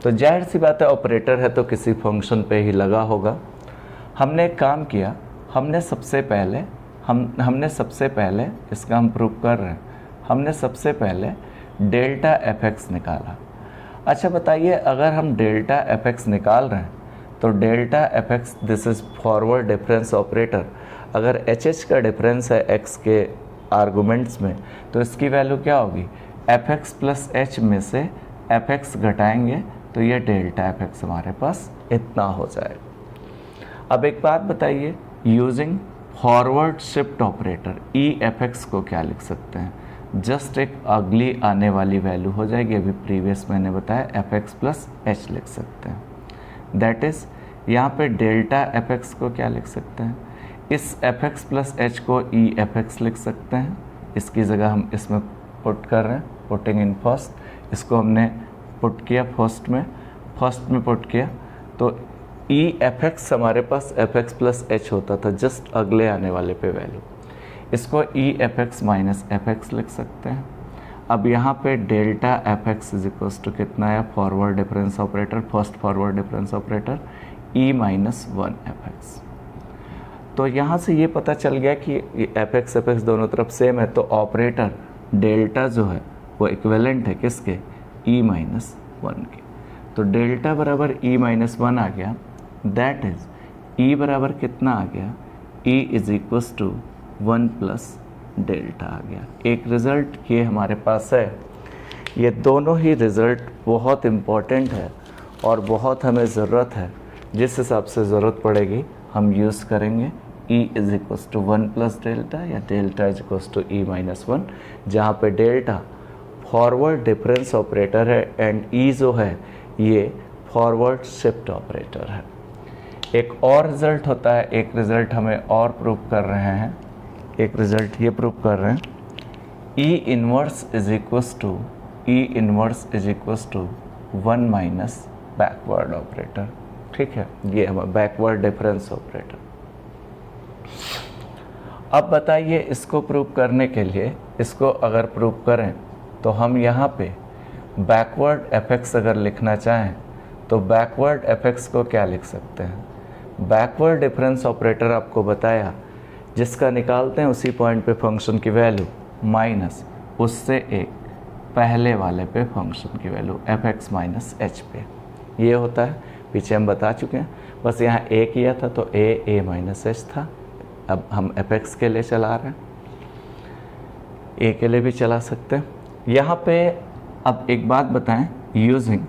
तो जाहिर सी बात है ऑपरेटर है तो किसी फंक्शन पे ही लगा होगा। हमने एक काम किया, हमने सबसे पहले इसका हम प्रूव कर रहे हैं, हमने सबसे पहले डेल्टा एफ एक्स निकाला। अच्छा बताइए, अगर हम डेल्टा एफ एक्स निकाल रहे हैं तो delta f x this is forward difference operator. अगर एच एच का डिफरेंस है एक्स के आर्गूमेंट्स में तो इसकी वैल्यू क्या होगी, एफ एक्स प्लस एच में से एफ एक्स घटाएंगे तो ये डेल्टा एफ एक्स हमारे पास इतना हो जाएगा। अब एक बात बताइए, using forward shift operator E F x को क्या लिख सकते हैं, जस्ट एक अगली आने वाली वैल्यू हो जाएगी, अभी प्रीवियस मैंने बताया एफ एक्स प्लस एच लिख सकते हैं। दैट इज़ यहाँ पे डेल्टा एफ एक्स को क्या लिख सकते हैं, इस एफ एक्स प्लस एच को ई एफ एक्स लिख सकते हैं, इसकी जगह हम इसमें पुट कर रहे हैं, पुटिंग इन फर्स्ट, इसको हमने पुट किया फर्स्ट में पुट किया तो ई एफ एक्स हमारे पास एफ एक्स प्लस एच होता था, जस्ट अगले आने वाले पे वैल्यू, इसको E F x minus f x लिख सकते हैं। अब यहाँ पे delta f x is equals to कितना है, forward difference operator, first forward difference operator E minus one f x. तो यहाँ से ये पता चल गया कि एफ एक्स दोनों तरफ सेम है, तो ऑपरेटर डेल्टा जो है वो इक्विवेलेंट है किसके, ई माइनस वन के। तो डेल्टा बराबर ई माइनस वन आ गया, दैट इज ई बराबर कितना आ गया, E is equals to one plus delta आ गया। एक रिज़ल्ट ये हमारे पास है, ये दोनों ही रिज़ल्ट बहुत इम्पॉर्टेंट है और बहुत हमें ज़रूरत है, जिस हिसाब से ज़रूरत पड़ेगी हम यूज़ करेंगे E is equals to one plus delta या delta is equals to E minus one, जहाँ पे डेल्टा फॉरवर्ड डिफरेंस ऑपरेटर है एंड ई जो है ये फॉरवर्ड शिफ्ट ऑपरेटर है। एक और रिज़ल्ट होता है, एक रिज़ल्ट हमें और प्रूव कर रहे हैं, एक रिज़ल्ट ये प्रूव कर रहे हैं, E inverse is equals to one minus backward operator. ठीक है, ये हमारा बैकवर्ड डिफरेंस ऑपरेटर। अब बताइए इसको प्रूव करने के लिए, इसको अगर प्रूव करें तो हम यहाँ पे बैकवर्ड एफ एक्स अगर लिखना चाहें तो बैकवर्ड एफ एक्स को क्या लिख सकते हैं, बैकवर्ड डिफरेंस ऑपरेटर आपको बताया, जिसका निकालते हैं उसी पॉइंट पे फंक्शन की वैल्यू माइनस उससे एक पहले वाले पे फंक्शन की value F x minus H पे, ये होता है, पीछे हम बता चुके हैं। बस यहाँ ए किया था तो ए माइनस एच था, अब हम एफ एक्स के लिए चला रहे हैं, ए के लिए भी चला सकते हैं। यहाँ पे अब एक बात बताएं, using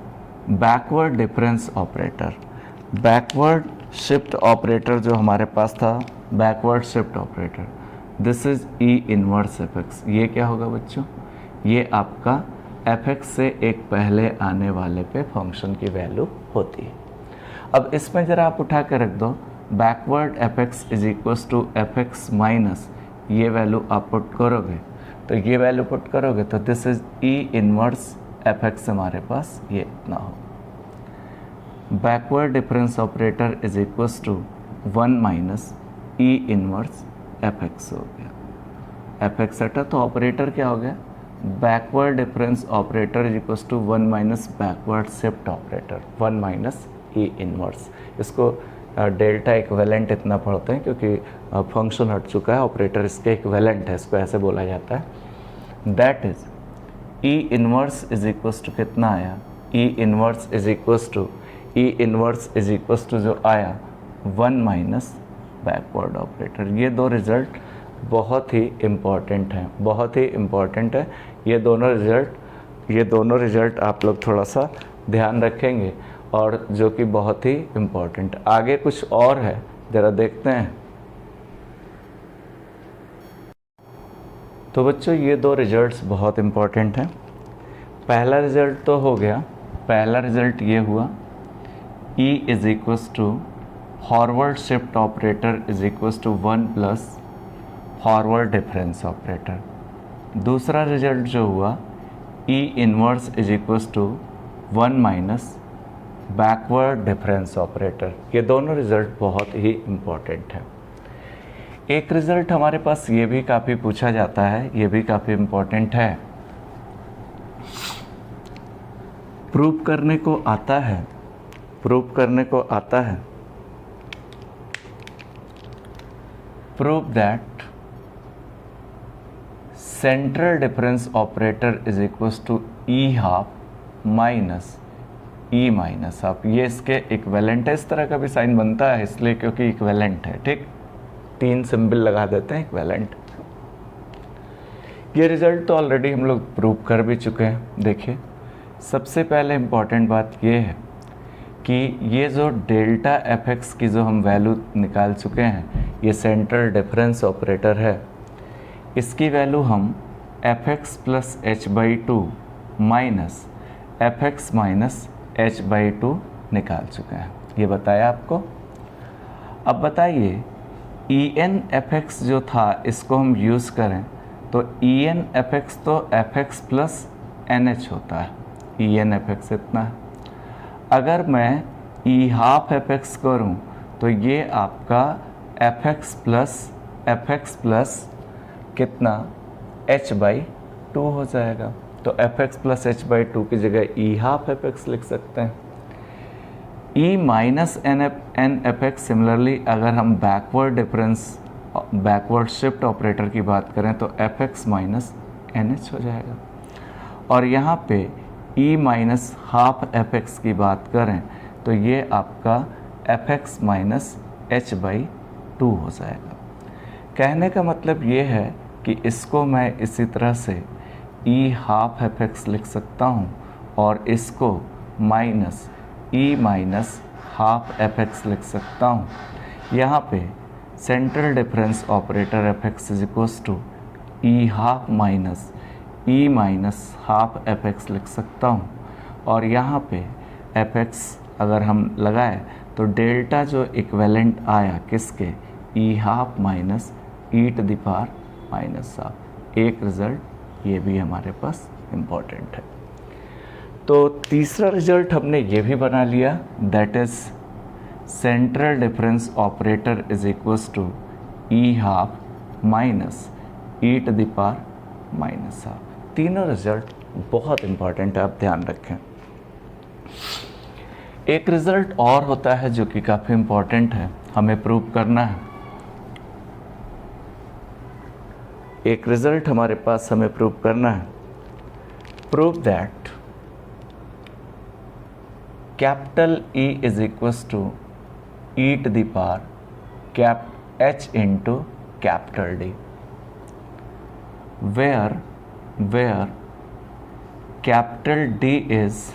backward difference operator, backward shift operator जो हमारे पास था, backward shift operator, this is E inverse F X. ये क्या होगा बच्चों, ये आपका एफ एक्स से एक पहले आने वाले पे फंक्शन की वैल्यू होती है। अब इसमें ज़रा आप उठा के रख दो, backward F x is equals to F x minus, ये वैल्यू आप पुट करोगे तो ये वैल्यू पुट करोगे तो this is E inverse F x हमारे पास ये इतना हो। Backward difference operator is equals to one minus E inverse F x हो गया, एफ एक्स हटा तो ऑपरेटर क्या हो गया, backward difference operator is equals to one minus backward shift operator, one minus E inverse. इसको डेल्टा इक्विवेलेंट इतना पढ़ते हैं क्योंकि फंक्शन हट चुका है, ऑपरेटर इसके इक्विवेलेंट है, इसको ऐसे बोला जाता है। That is E inverse is equals to कितना आया, E inverse is equals to जो आया वन माइनस बैकवर्ड ऑपरेटर। ये दो रिजल्ट बहुत ही इम्पॉर्टेंट हैं, बहुत ही इम्पॉर्टेंट है ये दोनों रिजल्ट आप लोग थोड़ा सा ध्यान रखेंगे और जो कि बहुत ही इम्पॉर्टेंट। आगे कुछ और है, ज़रा देखते हैं। तो बच्चों ये दो रिजल्ट्स बहुत इम्पॉर्टेंट हैं। पहला रिजल्ट तो हो गया, पहला रिजल्ट ये हुआ E is equals to forward shift operator is equals to one plus forward difference operator. दूसरा रिजल्ट जो हुआ E inverse is equals to one minus backward difference operator. ये दोनों रिजल्ट बहुत ही इम्पॉर्टेंट हैं। एक रिजल्ट हमारे पास ये भी काफ़ी पूछा जाता है, ये भी काफ़ी इम्पॉर्टेंट है, प्रूव करने को आता है, prove that central difference operator is equals to E half minus E minus half, ये इसके इक्विवेलेंट है। इस तरह का भी साइन बनता है इसलिए क्योंकि इक्विवेलेंट है, ठीक, 3 सिंबल लगा देते हैं इक्विवेलेंट। ये रिजल्ट तो ऑलरेडी हम लोग प्रूव कर भी चुके हैं। देखिए, सबसे पहले इम्पॉर्टेंट बात ये है कि ये जो डेल्टा एफ एक्स की जो हम वैल्यू निकाल चुके हैं, ये सेंट्रल डिफरेंस ऑपरेटर है, इसकी वैल्यू हम F x plus H by to minus f x minus H by to निकाल चुके हैं, ये बताया आपको। अब बताइए ई एन एफ एक्स जो था इसको हम यूज़ करें तो ई एन एफ एक्स तो F x plus N H होता है, ई एन एफ एक्स इतना है। अगर मैं ई हाफ एफ एक्स करूँ तो ये आपका एफ एक्स प्लस कितना एच बाई टू हो जाएगा। तो F x plus H by two की जगह ई हाफ एफ एक्स लिख सकते हैं। E minus N F x similarly अगर हम बैकवर्ड शिफ्ट ऑपरेटर की बात करें तो F x minus N H हो जाएगा। और यहाँ पे E minus half F x की बात करें तो ये आपका f x minus H by two हो जाएगा। कहने का मतलब ये है कि इसको मैं इसी तरह से ई हाफ एफ एक्स लिख सकता हूँ और इसको minus E minus half F x लिख सकता हूँ। यहाँ पे central difference operator F x is equals to E half minus E minus half F x लिख सकता हूँ। और यहाँ पे एफ एक्स अगर हम लगाए तो डेल्टा जो इक्विवेलेंट आया किसके, E half minus E to the power minus half. एक रिज़ल्ट ये भी हमारे पास इम्पॉर्टेंट है। तो तीसरा रिजल्ट हमने ये भी बना लिया, that is central difference operator is equals to E half minus E to the power minus half. तीनों रिजल्ट बहुत इम्पॉर्टेंट है, आप ध्यान रखें। एक रिजल्ट और होता है जो कि काफ़ी इम्पॉर्टेंट है, हमें प्रूव करना है। एक रिजल्ट हमारे पास हमें प्रूव करना है, prove that capital E is equals to E to the power cap H into capital D, where capital D is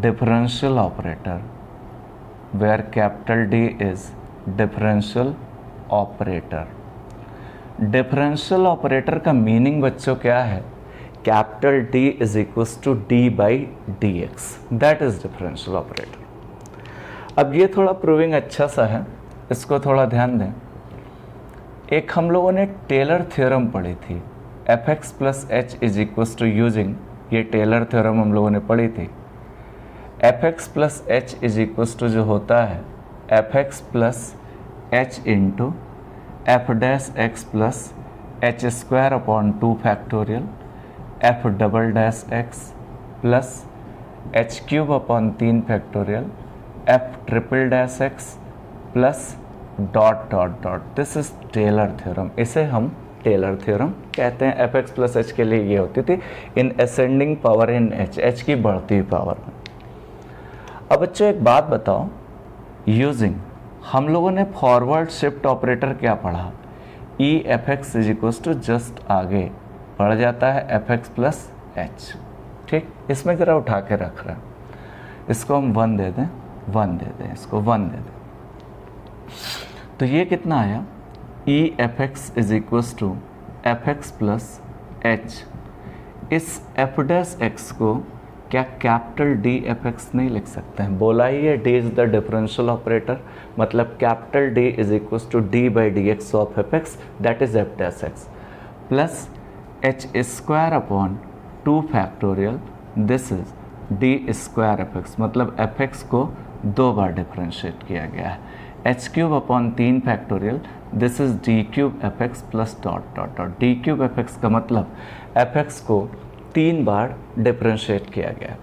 differential operator, where capital D is differential operator। Differential operator का मीनिंग बच्चों क्या है, capital D is equals to D by D X, that is differential operator. अब ये थोड़ा प्रूविंग अच्छा सा है, इसको थोड़ा ध्यान दें। एक हम लोगों ने टेलर थ्योरम पढ़ी थी, F x plus H is equals to using, ये टेलर थ्योरम हम लोगों ने पढ़ी थी। F x plus H is equals to जो होता है F x plus H into F dash x plus H square upon 2 factorial F double dash x plus H cube upon 3 factorial F triple dash x plus dot dot dot. This is Taylor theorem, इसे हम टेलर थ्योरम कहते हैं। एफ एक्स प्लस एच के लिए ये होती थी in ascending power in H, H की बढ़ती हुई पावर में। अब बच्चों एक बात बताओ, यूजिंग हम लोगों ने फॉरवर्ड शिफ्ट ऑपरेटर क्या पढ़ा, E F x is equals to just आगे बढ़ जाता है एफ एक्स प्लस एच, ठीक। इसमें ज़रा उठा के रख रहे हैं, इसको हम 1 दे दें, 1 दे दें, इसको 1 दे दें, तो ये कितना आया, E F x is equals to F x plus H. इस एफ डैश एक्स को क्या कैपिटल डी एफ एक्स नहीं लिख सकते हैं, बोला ही है D is the differential operator, मतलब capital D is equals to d by D x of f x, that is f dash x plus H square upon 2 factorial, this is D square f x, मतलब एफ एक्स को 2 बार डिफरेंशिएट किया गया है। H cube upon 3 factorial, this is D cube f x plus dot dot dot. D cube f x का मतलब एफ एक्स को 3 बार डिफरेंशिएट किया गया।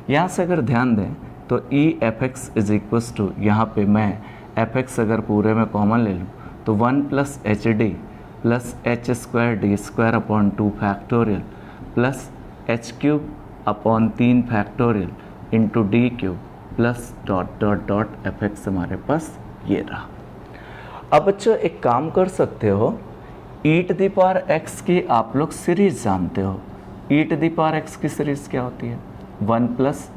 यहाँ से अगर ध्यान दें तो E F x is equals to, यहाँ पे मैं एफ एक्स अगर पूरे में कॉमन ले लूँ तो 1 plus h D plus H squared D squared upon 2 factorial plus H cube upon 3 factorial into D cube plus dot dot dot F x हमारे पास ये रहा। अब बच्चों एक काम कर सकते हो, e to the power x की आप लोग सीरीज जानते हो। E to the power x की सीरीज क्या होती है? 1 plus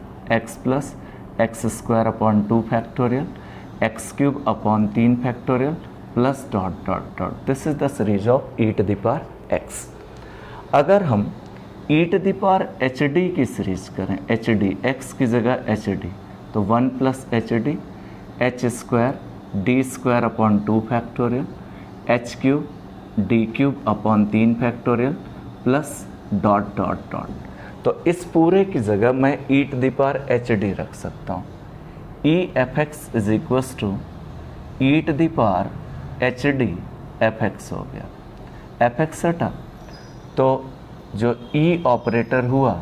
x squared upon 2 factorial x cubed upon 3 factorial plus dot dot dot. This is the series of e to the power x. अगर हम e to the power H D की सीरीज करें, एच डी एक्स की जगह एच डी, तो 1 plus h D h squared D squared upon 2 factorial h cubed D cubed upon 3 factorial plus dot dot dot. तो इस पूरे की जगह मैं e to the power H D रख सकता हूँ। E F x is equals to E to the power H D f x हो गया। एफ एक्स हटा तो जो ई ऑपरेटर हुआ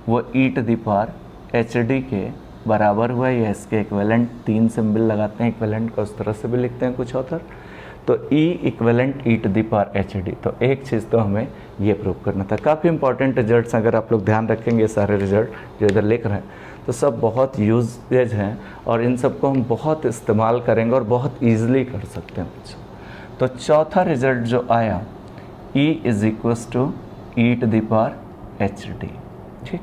वो e to the power H D के बराबर हुआ। ये इसके इक्विवेलेंट 3 सिंबल लगाते हैं, इक्विवेलेंट को उस तरह से भी लिखते हैं कुछ ऑथर। तो e equivalent e to the power H D. तो एक चीज़ तो हमें ये प्रूव करना था। काफ़ी इंपॉर्टेंट रिजल्ट्स अगर आप लोग ध्यान रखेंगे, सारे रिजल्ट जो इधर लिख रहे हैं तो सब बहुत यूजेज हैं और इन सबको हम बहुत इस्तेमाल करेंगे और बहुत ईजिली कर सकते हैं बच्चों। तो चौथा रिजल्ट जो आया E is equals to E to the power H D. ठीक,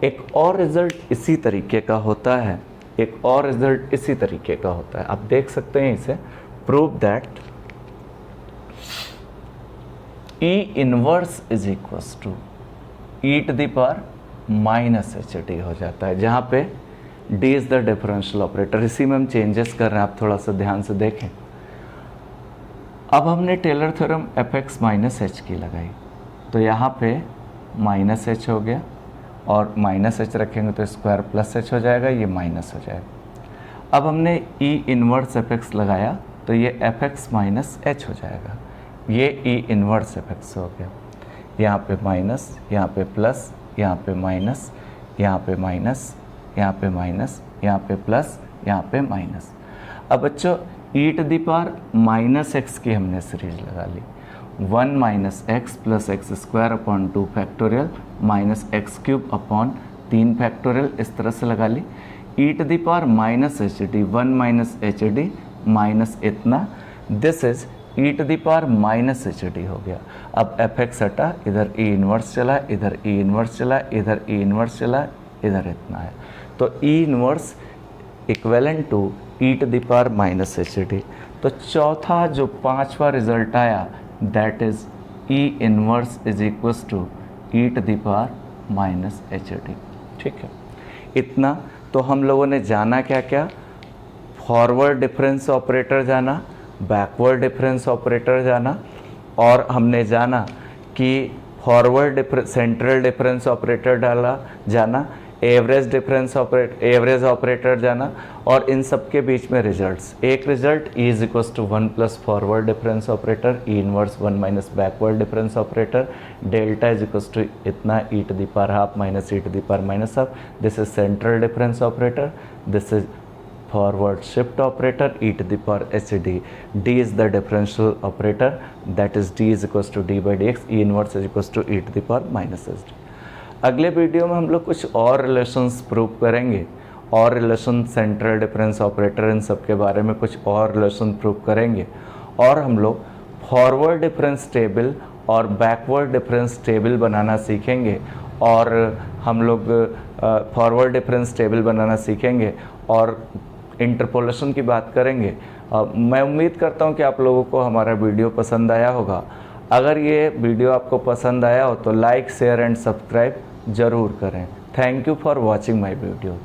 एक और रिजल्ट इसी तरीके का होता है, एक और रिजल्ट इसी तरीके का होता है। आप देख सकते हैं इसे, prove that E inverse is equals to E to the power minus H D हो जाता है, जहाँ पे D is the differential operator. इसी में हम चेंजेस कर रहे हैं, आप थोड़ा सा ध्यान से देखें। अब हमने Taylor theorem F x minus H की लगाई, तो यहाँ पे माइनस एच हो गया और माइनस एच रखेंगे तो स्क्वायर प्लस एच हो जाएगा, ये माइनस हो जाएगा। अब हमने ई इनवर्स एफ एक्स लगाया तो ये एफ एक्स माइनस एच हो जाएगा, ये ई इनवर्स एफ एक्स हो गया। यहाँ पे माइनस, यहाँ पे प्लस, यहाँ पे माइनस, यहाँ पे माइनस, यहाँ पे माइनस, यहाँ पे प्लस, यहाँ पे माइनस। अब बच्चों e to the power minus x की हमने सीरीज लगा ली। 1 minus x plus x squared upon 2 factorial minus x cubed upon 3 factorial, इस तरह से लगा ली। E to the power minus H D, 1 minus H D minus इतना, this is e to the power minus H D हो गया। अब एफ एक्स हटा, इधर ई इनवर्स चला, इधर ई इनवर्स चला, इधर ई इनवर्स चला, इधर इतना है। तो E inverse equivalent to E to the power minus H D. तो चौथा जो पांचवा रिजल्ट आया that is E inverse is equals to E to the power minus H D. ठीक है, इतना तो हम लोगों ने जाना क्या क्या? फॉरवर्ड डिफरेंस ऑपरेटर जाना, बैकवर्ड डिफरेंस ऑपरेटर जाना, और हमने जाना कि फॉरवर्ड सेंट्रल डिफरेंस ऑपरेटर डाला जाना, एवरेज ऑपरेटर जाना, और इन सब के बीच में रिजल्ट्स। एक result e is equals to 1 plus forward difference operator, e inverse 1 minus backward difference operator, delta is equals to इतना e to the power half minus E to the power minus half. This is central difference operator, this is forward shift operator e to the power hd, d is the differential operator, that is d is equals to d by dx, e inverse is equals to e to the power minus hd। अगले वीडियो में हम लोग कुछ और रिलेशंस प्रूव करेंगे, और रिलेशन सेंट्रल डिफरेंस ऑपरेटर इन सब के बारे में कुछ और रिलेशन प्रूव करेंगे, और हम लोग फॉरवर्ड डिफरेंस टेबल और बैकवर्ड डिफरेंस टेबल बनाना सीखेंगे, और हम लोग फॉरवर्ड डिफरेंस टेबल बनाना सीखेंगे और इंटरपोलेशन की बात करेंगे। मैं उम्मीद करता हूं कि आप लोगों को हमारा वीडियो पसंद आया होगा। अगर ये वीडियो आपको पसंद आया हो तो लाइक, शेयर एंड सब्सक्राइब ज़रूर करें। Thank you for watching my video.